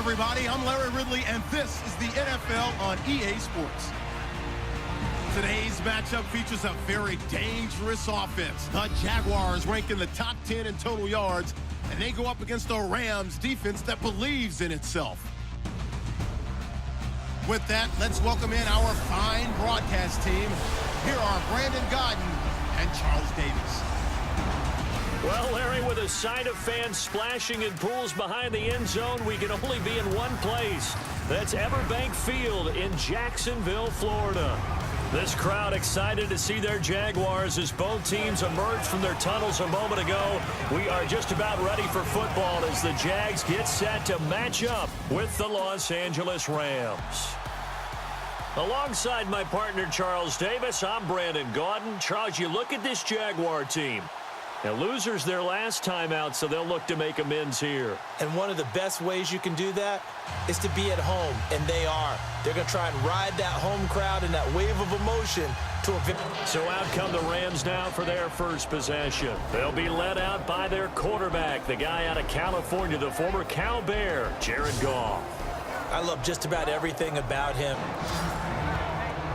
everybody. I'm Larry Ridley, and this is the NFL on EA Sports. Today's matchup features a very dangerous offense. The Jaguars rank in the top 10 in total yards, and they go up against the Rams defense that believes in itself. With that, let's welcome in our fine broadcast team. Here are Brandon Godden and Charles Davis. Well, Larry, with a sight of fans splashing in pools behind the end zone, we can only be in one place. That's Everbank Field in Jacksonville, Florida. This crowd excited to see their Jaguars as both teams emerged from their tunnels a moment ago. We are just about ready for football as the Jags get set to match up with the Los Angeles Rams. Alongside my partner, Charles Davis, I'm Brandon Godden. Charles, you look at this Jaguar team. Now, losers their last time out, so they'll look to make amends here. And one of the best ways you can do that is to be at home, and they are. They're going to try and ride that home crowd and that wave of emotion to a victory. So out come the Rams now for their first possession. They'll be led out by their quarterback, the guy out of California, the former Cal Bear, Jared Goff. I love just about everything about him.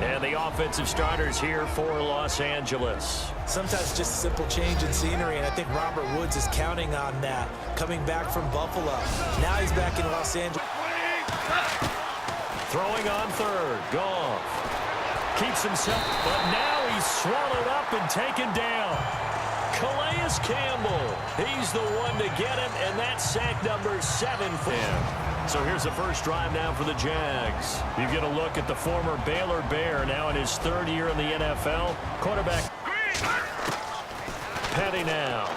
And the offensive starters here for Los Angeles. Sometimes just a simple change in scenery, and I think Robert Woods is counting on that. Coming back from Buffalo. Now he's back in Los Angeles. Throwing on third. Goff keeps himself, but now he's swallowed up and taken down. Calais Campbell, he's the one to get him, and that's sack number 7 for him. So here's the first drive now for the Jags. You get a look at the former Baylor Bear, now in his third year in the NFL. Quarterback Petty now.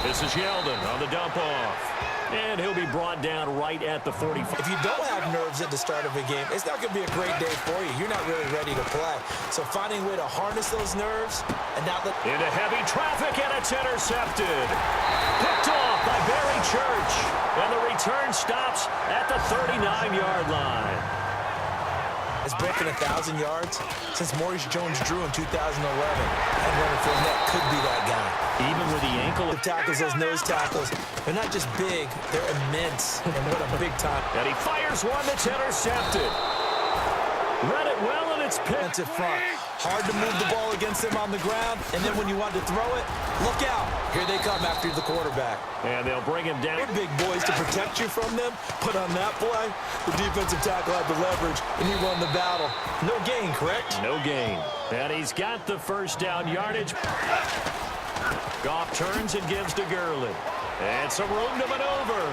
This is Yeldon on the dump off. And he'll be brought down right at the 45. If you don't have nerves at the start of a game, it's not going to be a great day for you. You're not really ready to play. So finding a way to harness those nerves and not let... Into heavy traffic, and it's intercepted. Picked off by Barry Church. And the return stops at the 39-yard line. Has broken 1,000 yards since Maurice Jones-Drew in 2011. And Leonard Fournette could be that guy. Even with the ankle. The tackles, those nose tackles, they're not just big, they're immense. And what a big time. And he fires one that's intercepted. Read it well, and it's picked. Defensive front. Hard to move the ball against them on the ground. And then when you want to throw it, look out. Here they come after the quarterback. And they'll bring him down. We're big boys to protect you from them. But on that play, the defensive tackle had the leverage, and he won the battle. No gain, correct? No gain. And he's got the first down yardage. Goff turns and gives to Gurley. And some room to maneuver.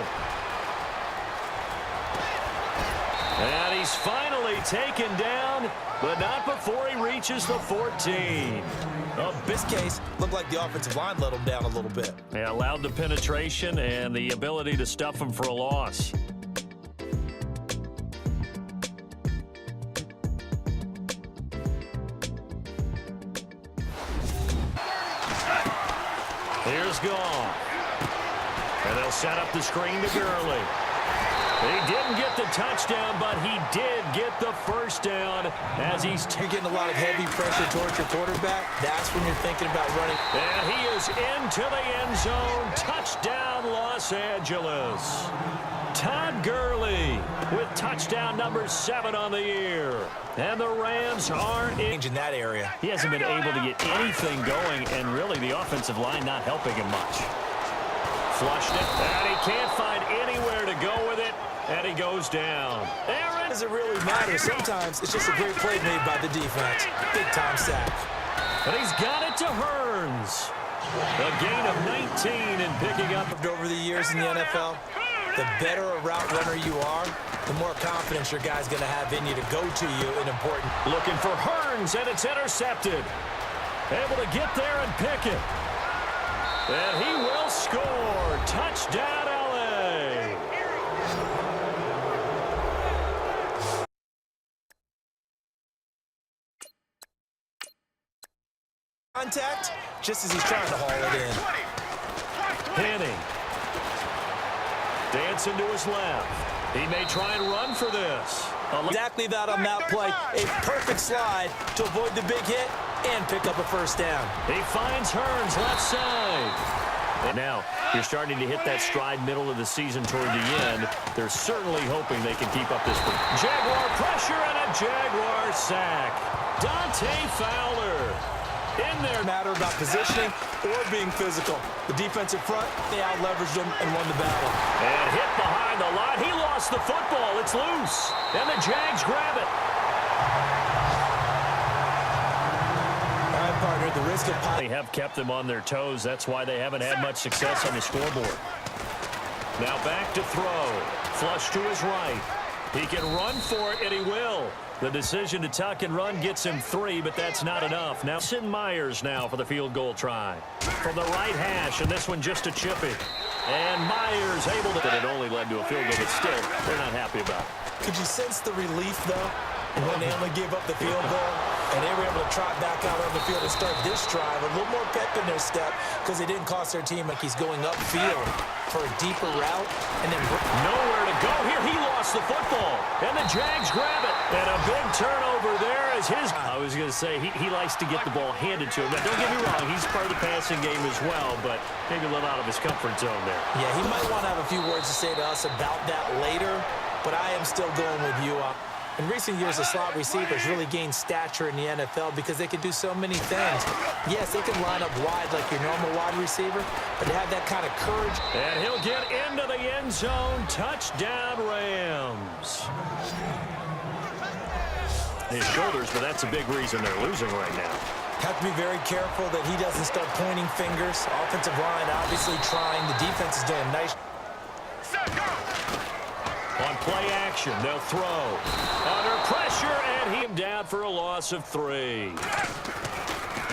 And he's finally taken down, but not before he reaches the 14. Well, in this case, looked like the offensive line let him down a little bit. They allowed the penetration and the ability to stuff him for a loss. Here's Goff. And they'll set up the screen to Gurley. He didn't get the touchdown, but he did get the first down as he's getting a lot of heavy pressure towards your quarterback. That's when you're thinking about running. And he is into the end zone. Touchdown, Los Angeles. Todd Gurley with touchdown number 7 on the year. And the Rams are in that area. He hasn't been able to get anything going, and really the offensive line not helping him much. Flushed it, and he can't find anywhere to go with it, and he goes down. Aaron. Does it really matter? Sometimes it's just a great play made by the defense. Big-time sack. And he's got it to Hearns. A gain of 19 and picking up. Over the years in the NFL, the better a route runner you are, the more confidence your guy's going to have in you to go to you in important. Looking for Hearns, and it's intercepted. Able to get there and pick it. And he will score. Touchdown, L.A. Contact, just as he's trying to haul it in. Henning. Dancing to his left. He may try and run for this. Exactly that on that play. A perfect slide to avoid the big hit and pick up a first down. He finds Hearns left side. And now you're starting to hit that stride middle of the season toward the end. They're certainly hoping they can keep up this. Jaguar pressure and a Jaguar sack. Dante Fowler in there. Matter about positioning or being physical. The defensive front, they out-leveraged them and won the battle. And hit behind the line. He lost the football. It's loose. And the Jags grab it. All right, partner, the risk of... They have kept them on their toes. That's why they haven't had much success on the scoreboard. Now back to throw. Flush to his right. He can run for it, and he will. The decision to tuck and run gets him 3, but that's not enough. Now Sin Myers now for the field goal try. From the right hash, and this one just a chippy. And Myers able to... But it only led to a field goal, but still, they're not happy about it. Could you sense the relief, though, when they only gave up the field goal? And they were able to trot back out on the field and start this drive. A little more pep in their step because it didn't cost their team like he's going upfield for a deeper route. And then nowhere to go here. He lost the football. And the Jags grab it. And a big turnover there is his. I was going to say, he likes to get the ball handed to him. Now, don't get me wrong. He's part of the passing game as well, but maybe a little out of his comfort zone there. Yeah, he might want to have a few words to say to us about that later, but I am still going with you. In recent years, the slot receivers really gained stature in the NFL because they can do so many things. Yes, they can line up wide like your normal wide receiver, but they have that kind of courage. And he'll get into the end zone. Touchdown, Rams. His shoulders, but that's a big reason they're losing right now. Have to be very careful that he doesn't start pointing fingers. Offensive line obviously trying. The defense is doing a nice. On play action, they'll throw. Under pressure, and him down for a loss of 3.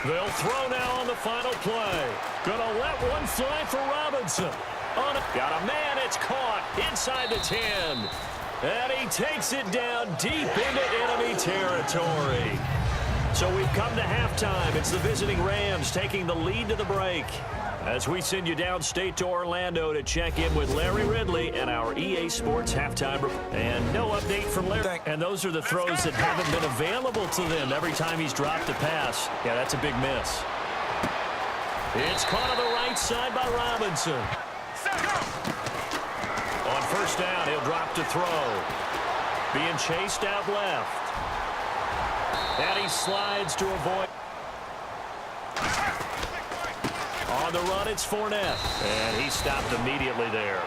They'll throw now on the final play. Gonna let one fly for Robinson. Got a man, it's caught inside the 10. And he takes it down deep into enemy territory. So we've come to halftime. It's the visiting Rams taking the lead to the break. As we send you downstate to Orlando to check in with Larry Ridley and our EA Sports halftime report. And no update from Larry. And those are the throws that haven't been available to them every time he's dropped a pass. Yeah, that's a big miss. It's caught on the right side by Robinson. On first down, he'll drop to throw. Being chased out left. And he slides to avoid. On the run, it's Fournette. And he stopped immediately there.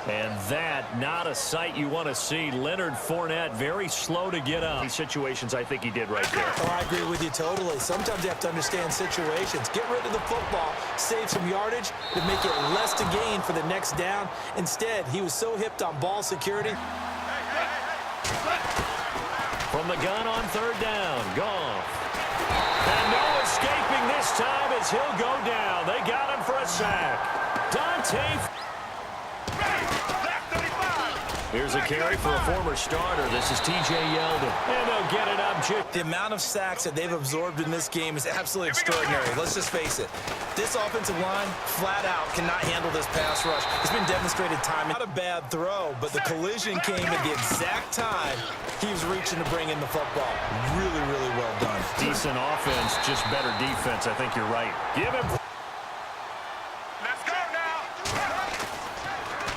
And that, not a sight you want to see. Leonard Fournette, very slow to get up. These situations, I think he did right there. Oh, I agree with you totally. Sometimes you have to understand situations. Get rid of the football, save some yardage to make it less to gain for the next down. Instead, he was so hipped on ball security. From the gun on third down, Goff. And no escaping this time as he'll go down. They got him for a sack. Dante. Here's a carry for a former starter. This is T.J. Yeldon. And they'll get it up. The amount of sacks that they've absorbed in this game is absolutely extraordinary. Let's just face it. This offensive line, flat out, cannot handle this pass rush. It's been demonstrated time. Not a bad throw, but the collision came at the exact time he was reaching to bring in the football. Really, really well done. Decent offense, just better defense. I think you're right. Give him.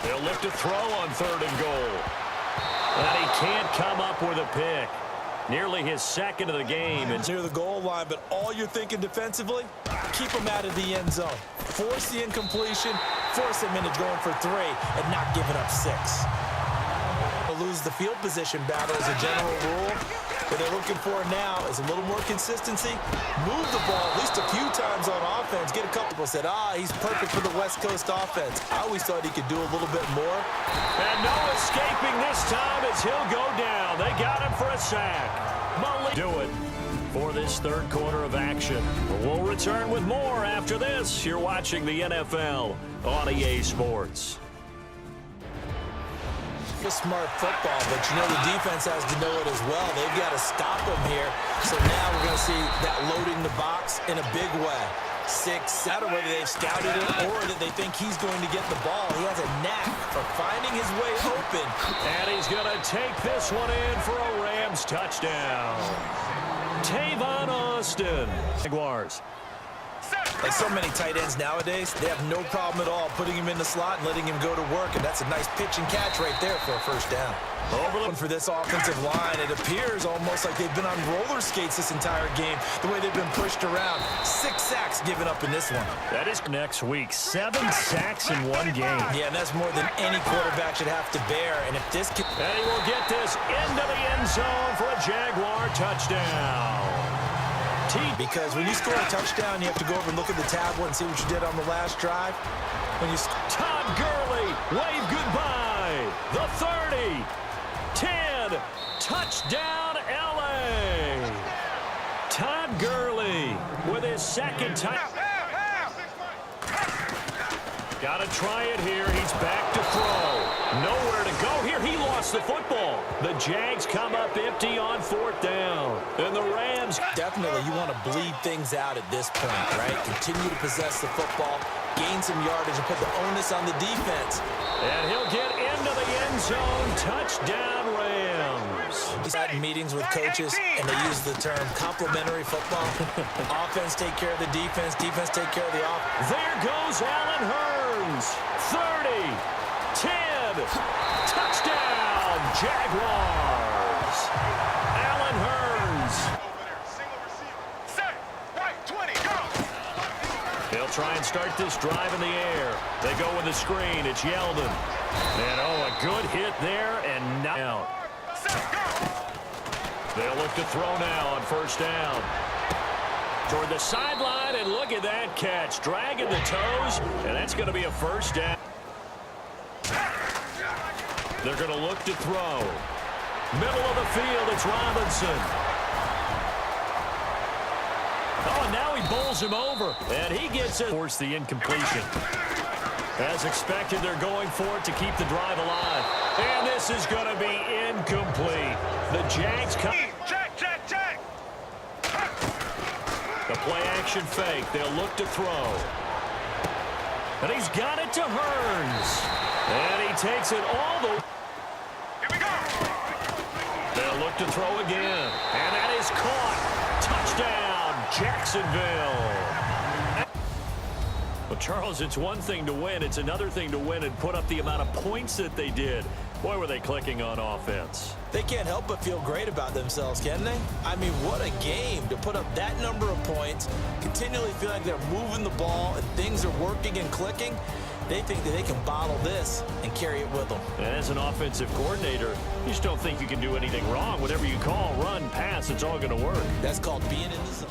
They'll lift a throw on third and goal. And he can't come up with a pick. Nearly his second of the game. And near the goal line, but all you're thinking defensively, keep him out of the end zone. Force the incompletion, force him into going for 3, and not giving up 6. Lose the field position battle as a general rule. What they're looking for now is a little more consistency. Move the ball at least a few times on offense. Get a couple people said, he's perfect for the West Coast offense. I always thought he could do a little bit more. And no escaping this time as he'll go down. They got him for a sack. Do it for this third quarter of action. We'll return with more after this. You're watching the NFL on EA Sports. Smart football, but the defense has to know it as well. They've got to stop him here. So now we're going to see that loading the box in a big way. 6, 7, whether they've scouted it or that they think he's going to get the ball. He has a knack for finding his way open. And he's going to take this one in for a Rams touchdown. Tavon Austin. Jaguars. Like so many tight ends nowadays, they have no problem at all putting him in the slot and letting him go to work, and that's a nice pitch and catch right there for a first down. Overlook for this offensive line. It appears almost like they've been on roller skates this entire game, the way they've been pushed around. 6 sacks given up in this one. That is next week. 7 sacks in one game. Yeah, and that's more than any quarterback should have to bear. And if this can... And he will get this into the end zone for a Jaguar touchdown. Because when you score a touchdown, you have to go over and look at the tablet and see what you did on the last drive. When you Todd Gurley, wave goodbye. The 30, 10, touchdown LA. Todd Gurley with his second touchdown. Got to try it here. He's back to throw. Nowhere to go here. He lost the football. The Jags come up empty on 4th down. And the Rams. Definitely, you want to bleed things out at this point, right? Continue to possess the football, gain some yardage, and put the onus on the defense. And he'll get into the end zone. Touchdown, Rams. He's had meetings with coaches, and they use the term complementary football. Offense take care of the defense. Defense take care of the offense. There goes Allen Hurns. 30, 10, touchdown, Jaguars. Allen Hurns. They'll try and start this drive in the air. They go with the screen. It's Yeldon. And, oh, a good hit there and not out. They'll look to throw now on 1st down. Toward the sideline, and look at that catch. Dragging the toes, and that's going to be a 1st down. They're going to look to throw. Middle of the field, it's Robinson. Oh, and now he bowls him over, and he gets it. Force the incompletion. As expected, they're going for it to keep the drive alive. And this is going to be incomplete. The Jags come. Jack. The play action fake. They'll look to throw. And he's got it to Hurns. And he takes it all the way. Here we go. They'll look to throw again. And that is caught. Touchdown, Jacksonville. Well, Charles, it's one thing to win. It's another thing to win and put up the amount of points that they did. Boy, were they clicking on offense. They can't help but feel great about themselves, can they? I mean, what a game to put up that number of points, continually feel like they're moving the ball and things are working and clicking. They think that they can bottle this and carry it with them. And as an offensive coordinator, you just don't think you can do anything wrong. Whatever you call, run, pass, it's all going to work. That's called being in the zone.